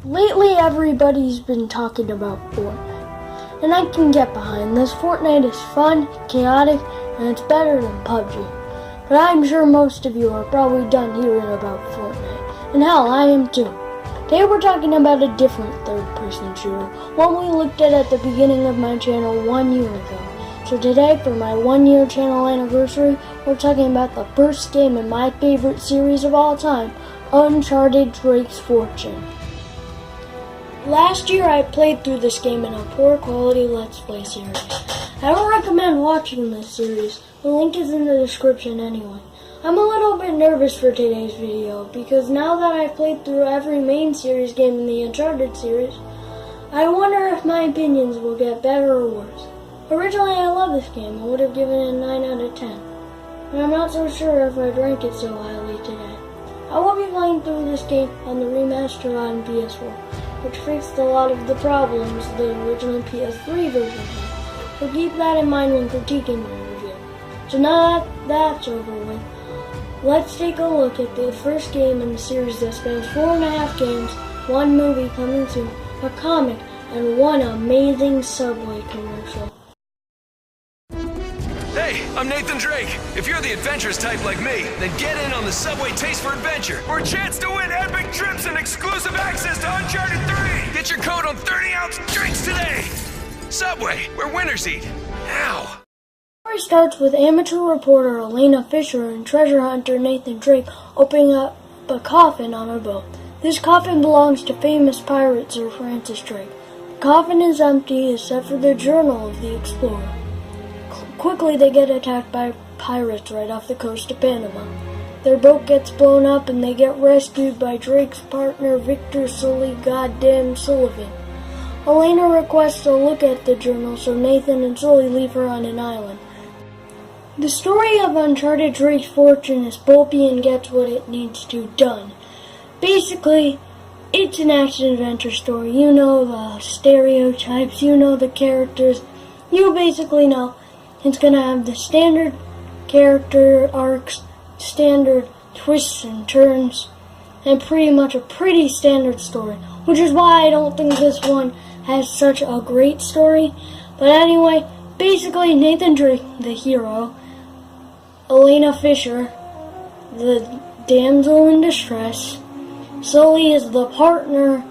Lately, everybody's been talking about Fortnite, and I can get behind this. Fortnite is fun, chaotic, and it's better than PUBG. But I'm sure most of you are probably done hearing about Fortnite, and hell, I am too. Today we're talking about a different third-person shooter, one we looked at the beginning of my channel 1 year ago. So today, for my 1-year channel anniversary, we're talking about the first game in my favorite series of all time, Uncharted Drake's Fortune. Last year I played through this game in a poor quality Let's Play series. I don't recommend watching this series. The link is in the description anyway. I'm a little bit nervous for today's video because now that I've played through every main series game in the Uncharted series, I wonder if my opinions will get better or worse. Originally I love this game. I would have given it a 9 out of 10. But I'm not so sure if I'd rank it so highly today. I will be playing through this game on the remaster on PS4, which fixed a lot of the problems the original PS3 version had. So keep that in mind when critiquing my review. So now that that's over with, let's take a look at the first game in the series that spans 4.5 games, 1 movie coming soon, a comic, and 1 amazing Subway commercial. Hey, I'm Nathan Drake. If you're the adventurous type like me, then get in on the Subway Taste for Adventure for a chance to win epic trips and exclusive access to Uncharted 3. Get your code on 30-ounce drinks today. Subway, where winners eat. Now. The story starts with amateur reporter Elena Fisher and treasure hunter Nathan Drake opening up a coffin on a boat. This coffin belongs to famous pirate Sir Francis Drake. The coffin is empty except for the journal of the explorer. Quickly they get attacked by pirates right off the coast of Panama. Their boat gets blown up and they get rescued by Drake's partner Victor Sully Goddamn Sullivan. Elena requests a look at the journal so Nathan and Sully leave her on an island. The story of Uncharted Drake's Fortune is pulpy and gets what it needs to done. Basically, it's an action-adventure story. You know the stereotypes, you know the characters, you basically know. It's going to have the standard character arcs, standard twists and turns, and pretty much a pretty standard story, which is why I don't think this one has such a great story. But anyway, basically Nathan Drake, the hero, Elena Fisher, the damsel in distress, Sully is the partner,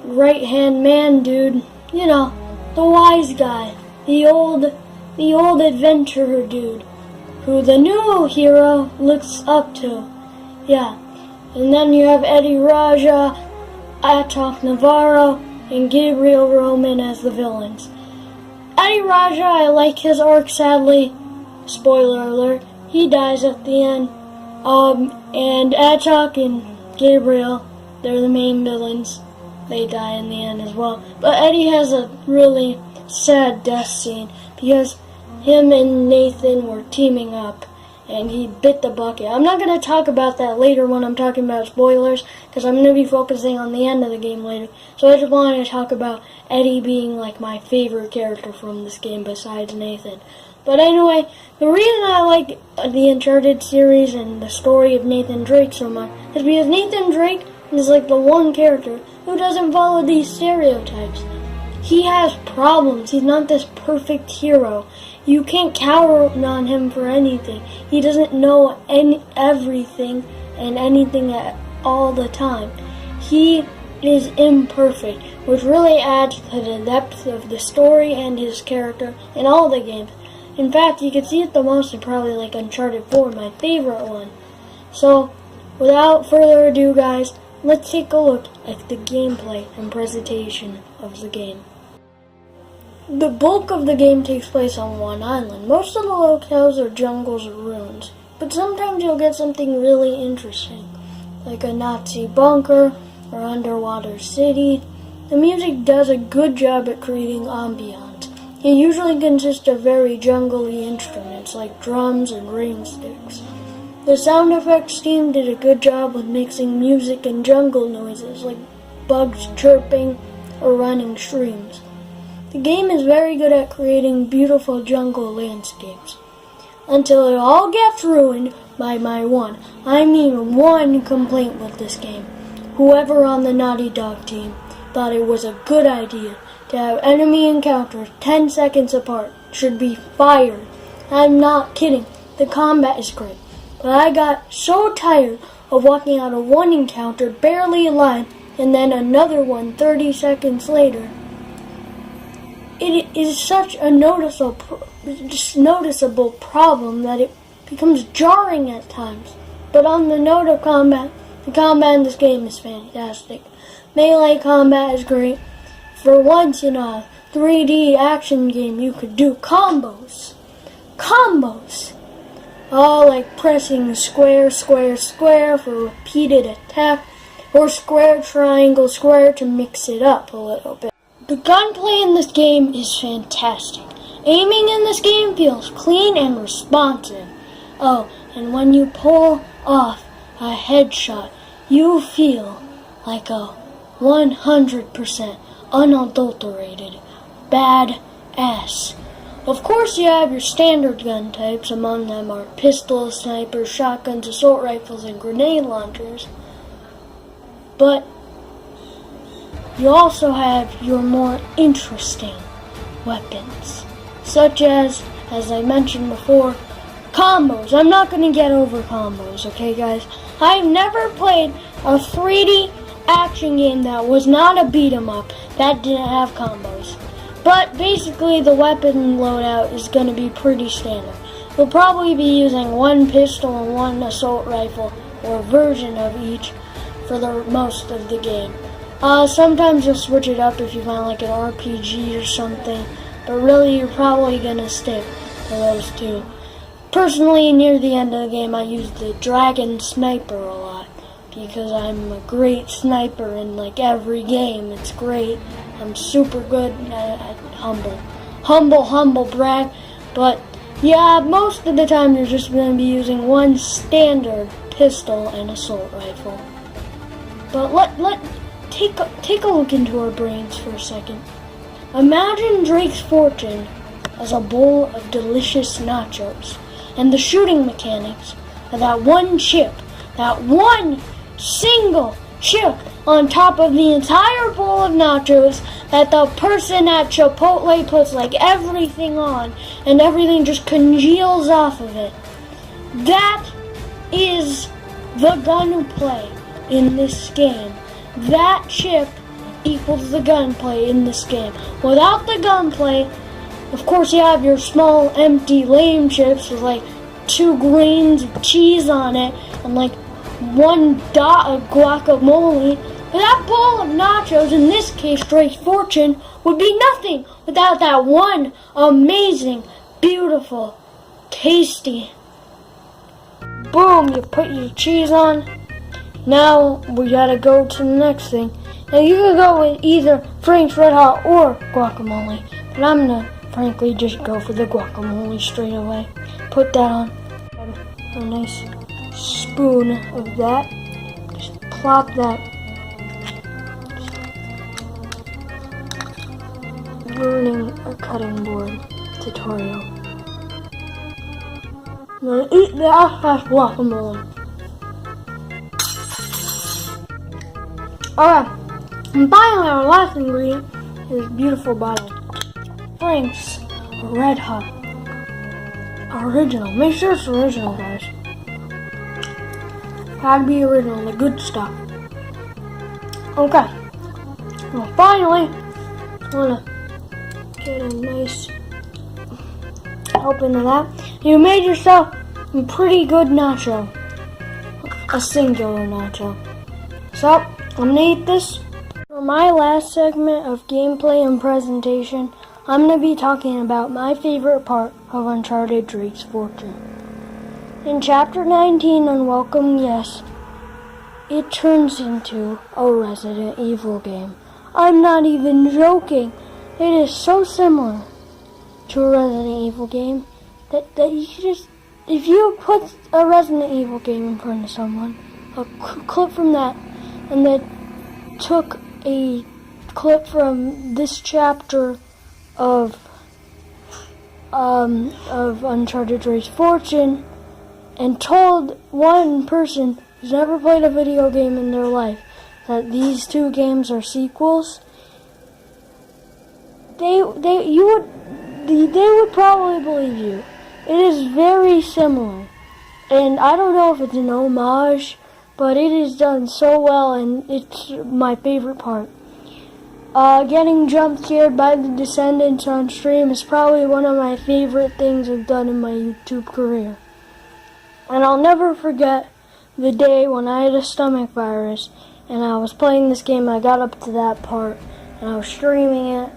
right-hand man dude, you know, the wise guy, the old adventurer dude, who the new hero looks up to. Yeah. And then you have Eddie Raja, Atok Navarro, and Gabriel Roman as the villains. Eddie Raja, I like his arc, sadly. Spoiler alert, he dies at the end. And Atok and Gabriel, they're the main villains. They die in the end as well. But Eddie has a really sad death scene because him and Nathan were teaming up and he bit the bucket. I'm not going to talk about that later when I'm talking about spoilers because I'm going to be focusing on the end of the game later. So I just wanted to talk about Eddie being like my favorite character from this game besides Nathan. But anyway, the reason I like the Uncharted series and the story of Nathan Drake so much is because Nathan Drake is like the one character who doesn't follow these stereotypes. He has problems. He's not this perfect hero. You can't count on him for anything. He doesn't know everything and anything at all the time. He is imperfect, which really adds to the depth of the story and his character in all the games. In fact, you can see it the most in probably like Uncharted 4, my favorite one. So, without further ado guys, let's take a look at the gameplay and presentation of the game. The bulk of the game takes place on one island. Most of the locales are jungles or ruins, but sometimes you'll get something really interesting, like a Nazi bunker or underwater city. The music does a good job at creating ambiance. It usually consists of very jungly instruments like drums and rain sticks. The sound effects team did a good job with mixing music and jungle noises like bugs chirping or running streams. The game is very good at creating beautiful jungle landscapes, until it all gets ruined by my one complaint with this game. whoever on the Naughty Dog team thought it was a good idea to have enemy encounters 10 seconds apart should be fired. I'm not kidding. The combat is great. But I got so tired of walking out of one encounter barely alive and then another one 30 seconds later. It is such a noticeable problem that it becomes jarring at times. But on the note of combat, the combat in this game is fantastic. Melee combat is great. For once in a 3D action game, you could do combos. Combos! Oh, like pressing square, square, square for repeated attack, or square, triangle, square to mix it up a little bit. The gunplay in this game is fantastic. Aiming in this game feels clean and responsive. Oh, and when you pull off a headshot, you feel like a 100% unadulterated badass. Of course you have your standard gun types. Among them are pistols, snipers, shotguns, assault rifles, and grenade launchers. But you also have your more interesting weapons, such as I mentioned before, combos. I'm not going to get over combos, okay guys? I've never played a 3D action game that was not a beat 'em up that didn't have combos. But basically the weapon loadout is going to be pretty standard. You'll probably be using one pistol and one assault rifle, or a version of each, for the most of the game. Sometimes you'll switch it up if you find like an RPG or something, but really you're probably going to stick to those two. Personally, near the end of the game, I use the Dragon Sniper a lot, because I'm a great sniper in like every game. It's great. I'm super good at humble brag. But yeah, most of the time you're just going to be using one standard pistol and assault rifle. But take a look into our brains for a second. Imagine Drake's fortune as a bowl of delicious nachos, and the shooting mechanics of that one chip, that one single chip on top of the entire bowl of nachos that the person at Chipotle puts like everything on, and everything just congeals off of it. That is the gunplay in this game. That chip equals the gunplay in this game. Without the gunplay, of course you have your small empty lame chips with like 2 grains of cheese on it and like 1 dot of guacamole. But that bowl of nachos, in this case Drake's fortune, would be nothing without that one amazing, beautiful, tasty. Boom, you put your cheese on. Now we gotta go to the next thing. Now you can go with either Frank's Red Hot or guacamole, but I'm gonna frankly just go for the guacamole straight away. Put that on. A nice spoon of that. Just plop that. Learning a cutting board tutorial. Now eat the ass guacamole. Alright, and finally our last ingredient is beautiful bottle. Frank's Red Hot Original. Make sure it's original, guys. Gotta be original, the good stuff. Okay. Well, finally, I wanna get a nice open of that. You made yourself a pretty good nacho. A singular nacho. So, I'm gonna eat this. For my last segment of gameplay and presentation, I'm gonna be talking about my favorite part of Uncharted Drake's Fortune. In Chapter 19, Unwelcome Yes, it turns into a Resident Evil game. I'm not even joking. It is so similar to a Resident Evil game that you just, if you put a Resident Evil game in front of someone, a clip from that, and then took a clip from this chapter of Uncharted Drake's Fortune and told one person who's never played a video game in their life that these two games are sequels, they would probably believe you. It is very similar, and I don't know if it's an homage, but it is done so well, and it's my favorite part. Getting jump scared by the Descendants on stream is probably one of my favorite things I've done in my YouTube career. And I'll never forget the day when I had a stomach virus and I was playing this game. I got up to that part and I was streaming it.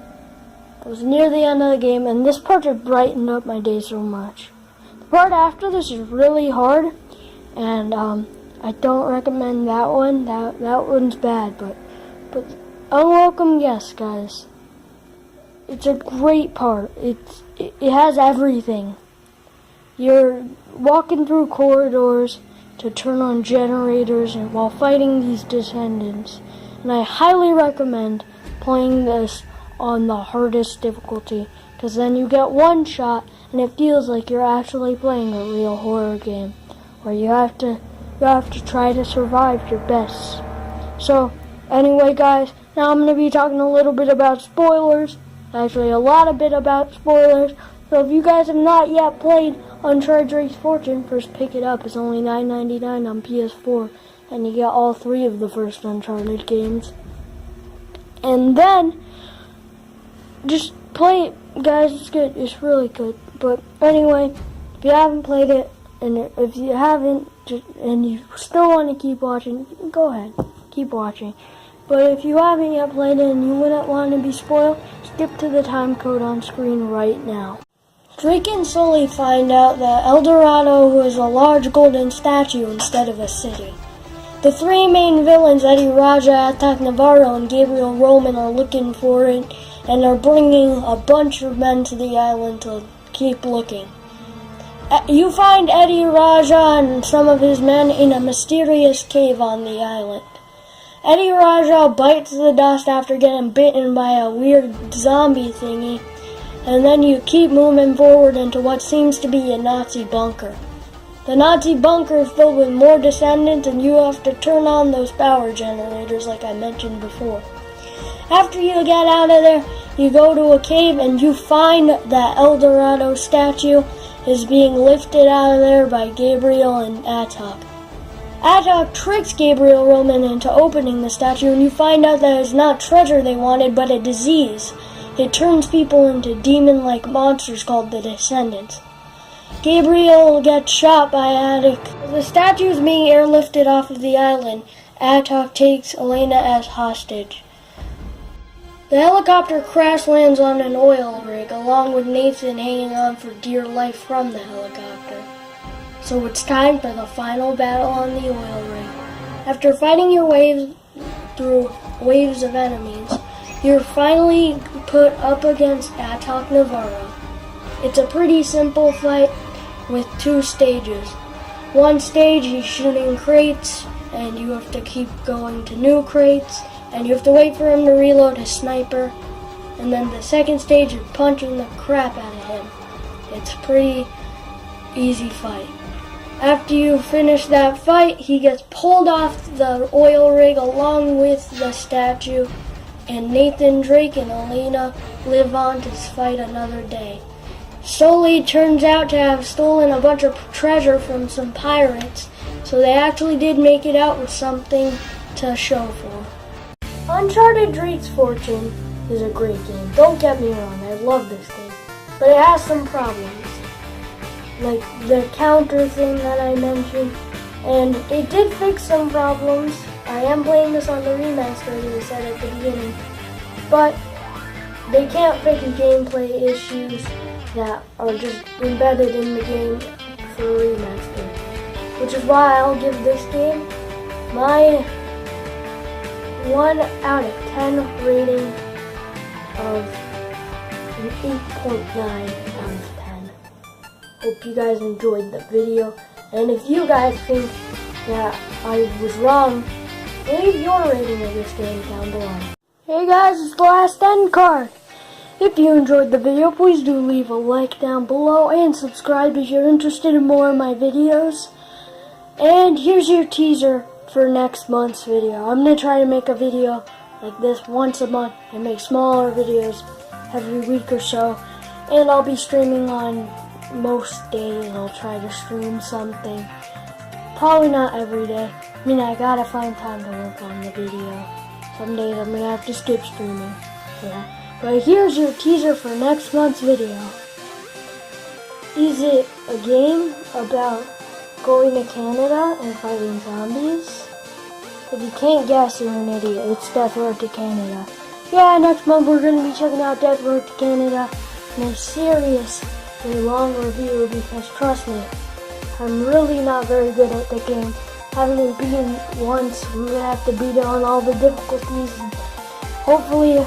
It was near the end of the game, and this part had brightened up my day so much. The part after this is really hard, and I don't recommend that one. That one's bad, but Unwelcome Guests, guys. It's a great part. It has everything. You're walking through corridors to turn on generators and while fighting these Descendants. And I highly recommend playing this on the hardest difficulty, because then you get one shot and it feels like you're actually playing a real horror game where you have to try to survive your best. So anyway, guys, now I'm going to be talking a little bit about spoilers. Actually, a lot of bit about spoilers. So if you guys have not yet played Uncharted Drake's Fortune, first pick it up. It's only $9.99 on PS4, and you get all 3 of the first Uncharted games. And then just play it, guys. It's good. It's really good. But anyway, if you haven't played it, and if you haven't, and you still want to keep watching, go ahead, keep watching. But if you haven't yet played it and you wouldn't want to be spoiled, skip to the time code on screen right now. Drake and Sully find out that El Dorado was a large golden statue instead of a city. The 3 main villains, Eddie Raja, Attikai Navarro, and Gabriel Roman, are looking for it and are bringing a bunch of men to the island to keep looking. You find Eddie Raja and some of his men in a mysterious cave on the island. Eddie Raja bites the dust after getting bitten by a weird zombie thingy, and then you keep moving forward into what seems to be a Nazi bunker. The Nazi bunker is filled with more Descendants, and you have to turn on those power generators like I mentioned before. After you get out of there, you go to a cave and you find that El Dorado statue is being lifted out of there by Gabriel and Attikai. Attikai tricks Gabriel Roman into opening the statue, and you find out that it's not treasure they wanted, but a disease. It turns people into demon-like monsters called the Descendants. Gabriel gets shot by Attikai. As the statue is being airlifted off of the island, Attikai takes Elena as hostage. The helicopter crash lands on an oil rig, along with Nathan hanging on for dear life from the helicopter. So it's time for the final battle on the oil rig. After fighting your way through waves of enemies, you're finally put up against Attikai Navarro. It's a pretty simple fight with 2 stages. One stage he's shooting crates, and you have to keep going to new crates, and you have to wait for him to reload his sniper. And then the second stage is punching the crap out of him. It's a pretty easy fight. After you finish that fight, he gets pulled off the oil rig along with the statue, and Nathan, Drake, and Elena live on to fight another day. Sully turns out to have stolen a bunch of treasure from some pirates, so they actually did make it out with something to show for. Uncharted Drake's Fortune is a great game. Don't get me wrong, I love this game, but it has some problems. Like the counter thing that I mentioned, and it did fix some problems. I am playing this on the remaster, as I said at the beginning, but they can't fix gameplay issues that are just embedded in the game for a remaster, which is why I'll give this game my 1 out of 10 rating of an 8.9 out of 10. Hope you guys enjoyed the video, and if you guys think that I was wrong, leave your rating of this game down below. Hey guys, it's the last end card. If you enjoyed the video, please do leave a like down below and subscribe if you're interested in more of my videos. And here's your teaser for next month's video. I'm going to try to make a video like this once a month and make smaller videos every week or so. And I'll be streaming on most days. I'll try to stream something. Probably not every day. I mean, I gotta find time to work on the video. Some days I'm gonna have to skip streaming for that. But here's your teaser for next month's video. Is it a game about going to Canada and fighting zombies? If you can't guess, you're an idiot. It's Death Road to Canada. Yeah, next month we're gonna be checking out Death Road to Canada in a seriously long review because trust me, I'm really not very good at the game. Haven't been beaten once. I'm gonna have to beat it on all the difficulties. And hopefully,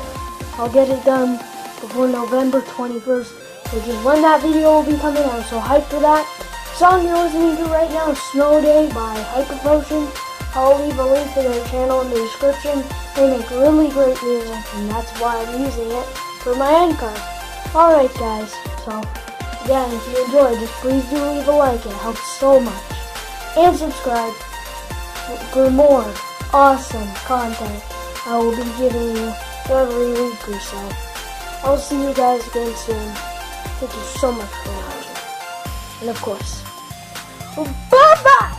I'll get it done before November 21st, which is when that video will be coming out. So hype for that. The song you're listening to right now is Snow Day by Hyperpotion. I'll leave a link to their channel in the description. They make really great music, and that's why I'm using it for my end card. Alright guys, so again, if you enjoyed, just please do leave a like, it helps so much. And subscribe for more awesome content I will be giving you every week or so. I'll see you guys again soon. Thank you so much for watching. And of course, bye-bye!